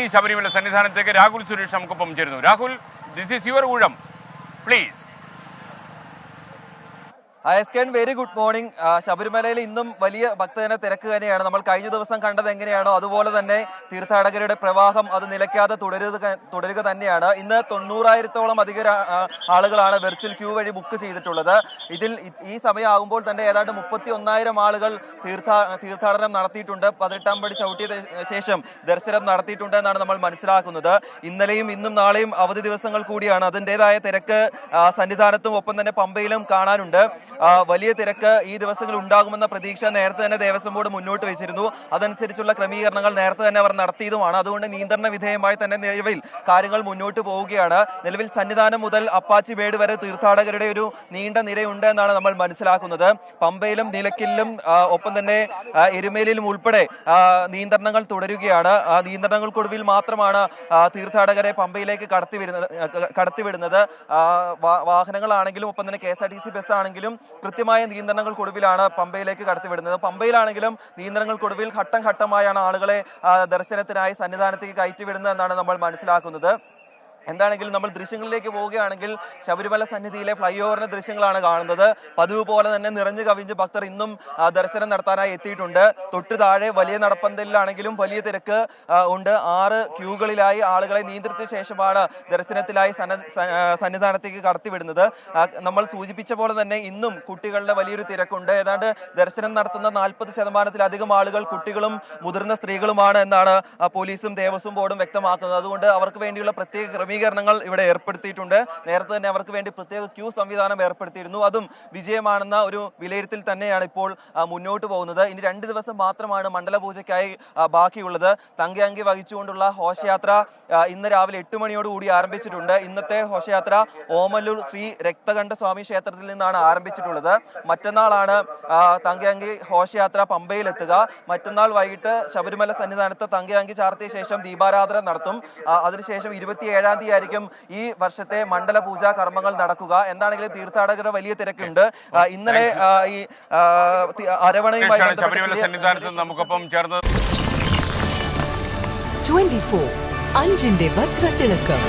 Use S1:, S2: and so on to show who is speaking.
S1: ഇനി ശബരിമല സന്നിധാനത്തേക്ക് രാഹുൽ സുരേഷ് നമുക്കൊപ്പം ചേരുന്നു. രാഹുൽ, ദിസ് ഈസ് യുവർ ഊഴം, പ്ലീസ്.
S2: Very good morning. ശബരിമലയിൽ ഇന്നും വലിയ ഭക്തജന തിരക്ക് തന്നെയാണ്. നമ്മൾ കഴിഞ്ഞ ദിവസം കണ്ടത് എങ്ങനെയാണോ അതുപോലെ തന്നെ തീർത്ഥാടകരുടെ പ്രവാഹം അത് നിലയ്ക്കാതെ തുടരുക തന്നെയാണ്. ഇന്ന് 90,000-ഓളം അധികം ആളുകളാണ് വെർച്വൽ ക്യൂ വഴി ബുക്ക് ചെയ്തിട്ടുള്ളത്. ഇതിൽ ഈ സമയമാകുമ്പോൾ തന്നെ ഏതാണ്ട് 31,000 ആളുകൾ തീർത്ഥാടനം നടത്തിയിട്ടുണ്ട്. 18-ാം പടി ചവിട്ടിയ ശേഷം ദർശനം നടത്തിയിട്ടുണ്ട് എന്നാണ് നമ്മൾ മനസ്സിലാക്കുന്നത്. ഇന്നലെയും ഇന്നും നാളെയും അവധി ദിവസങ്ങൾ കൂടിയാണ്. അതിൻ്റെതായ തിരക്ക് സന്നിധാനത്തും ഒപ്പം തന്നെ പമ്പയിലും കാണാനുണ്ട്. വലിയ തിരക്ക് ഈ ദിവസങ്ങളിൽ ഉണ്ടാകുമെന്ന പ്രതീക്ഷ നേരത്തെ തന്നെ ദേവസ്വം ബോർഡ് മുന്നോട്ട് വെച്ചിരുന്നു. അതനുസരിച്ചുള്ള ക്രമീകരണങ്ങൾ നേരത്തെ തന്നെ അവർ നടത്തിയതുമാണ്. അതുകൊണ്ട് നിയന്ത്രണ വിധേയമായി തന്നെ നിലവിൽ കാര്യങ്ങൾ മുന്നോട്ട് പോവുകയാണ്. നിലവിൽ സന്നിധാനം മുതൽ അപ്പാച്ചി മേട് വരെ തീർത്ഥാടകരുടെ ഒരു നീണ്ട നിരയുണ്ട് എന്നാണ് നമ്മൾ മനസ്സിലാക്കുന്നത്. പമ്പയിലും നിലയ്ക്കലിലും ഒപ്പം തന്നെ എരുമേലിയിലും ഉൾപ്പെടെ നിയന്ത്രണങ്ങൾ തുടരുകയാണ്. ആ നിയന്ത്രണങ്ങൾക്കൊടുവിൽ മാത്രമാണ് തീർത്ഥാടകരെ പമ്പയിലേക്ക് കടത്തിവിടുന്നത്. വാഹനങ്ങളാണെങ്കിലും ഒപ്പം തന്നെ KSRTC ബസ് ആണെങ്കിലും കൃത്യമായ നിയന്ത്രണങ്ങൾക്കൊടുവിലാണ് പമ്പയിലേക്ക് കടത്തിവിടുന്നത്. പമ്പയിലാണെങ്കിലും നിയന്ത്രണങ്ങൾക്കൊടുവിൽ ഘട്ടം ഘട്ടമായാണ് ആളുകളെ ദർശനത്തിനായി സന്നിധാനത്തേക്ക് കയറ്റിവിടുന്നത് എന്നാണ് നമ്മൾ മനസ്സിലാക്കുന്നത്. എന്താണെങ്കിലും നമ്മൾ ദൃശ്യങ്ങളിലേക്ക് പോവുകയാണെങ്കിൽ ശബരിമല സന്നിധിയിലെ ഫ്ലൈ ഓവറിന്റെ ദൃശ്യങ്ങളാണ് കാണുന്നത്. പതിവ് പോലെ തന്നെ നിറഞ്ഞു കവിഞ്ഞ് ഭക്തർ ഇന്നും ദർശനം നടത്താനായി എത്തിയിട്ടുണ്ട്. തൊട്ട് താഴെ വലിയ നടപ്പന്തലിലാണെങ്കിലും വലിയ തിരക്ക് ഉണ്ട്. 6 ക്യൂകളിലായി ആളുകളെ നിയന്ത്രിച്ച ശേഷമാണ് ദർശനത്തിലായി സന്നിധാനത്തേക്ക് കടത്തിവിടുന്നത്. നമ്മൾ സൂചിപ്പിച്ച പോലെ തന്നെ ഇന്നും കുട്ടികളുടെ വലിയൊരു തിരക്കുണ്ട്. ഏതാണ്ട് ദർശനം നടത്തുന്ന 40%-ലധികം ആളുകൾ കുട്ടികളും മുതിർന്ന സ്ത്രീകളുമാണ് എന്നാണ് പോലീസും ദേവസ്വം ബോർഡും വ്യക്തമാക്കുന്നത്. അതുകൊണ്ട് അവർക്ക് വേണ്ടിയുള്ള പ്രത്യേക ക്രമീകരണങ്ങൾ ഇവിടെ ഏർപ്പെടുത്തിയിട്ടുണ്ട്. നേരത്തെ തന്നെ അവർക്ക് വേണ്ടി പ്രത്യേക ക്യൂ സംവിധാനം ഏർപ്പെടുത്തിയിരുന്നു. അതും വിജയമാണെന്ന ഒരു വിലയിരുത്തൽ തന്നെയാണ് ഇപ്പോൾ മുന്നോട്ട് പോകുന്നത്. ഇനി 2 ദിവസം മാത്രമാണ് മണ്ഡലപൂജയ്ക്കായി ബാക്കിയുള്ളത്. തങ്കയങ്കി വഹിച്ചുകൊണ്ടുള്ള ഘോഷയാത്ര ഇന്ന് രാവിലെ 8 മണിയോടുകൂടി ആരംഭിച്ചിട്ടുണ്ട്. ഇന്നത്തെ ഘോഷയാത്ര ഓമല്ലൂർ ശ്രീ രക്തകണ്ഠ സ്വാമി ക്ഷേത്രത്തിൽ നിന്നാണ് ആരംഭിച്ചിട്ടുള്ളത്. മറ്റന്നാളാണ് തങ്കയങ്കി ഘോഷയാത്ര പമ്പയിലെത്തുക. മറ്റന്നാൾ വൈകിട്ട് ശബരിമല സന്നിധാനത്ത് തങ്കയങ്കി ചാർത്തിയ ശേഷം ദീപാരാധന നടത്തും. അതിനുശേഷം 27-ാം തീയതി ആയിരിക്കും ഈ വർഷത്തെ മണ്ഡല പൂജാ കർമ്മങ്ങൾ നടക്കുക. എന്താണെങ്കിലും തീർത്ഥാടകരുടെ വലിയ തിരക്കുണ്ട്. ഇന്നലെ ഈ അരവണയുമായി
S1: ശബരിമല സന്നിധാനത്ത് നമുക്കൊപ്പം ചേർന്ന്
S3: 24 അഞ്ചിന്റെ വജ്രത്തിളക്കം.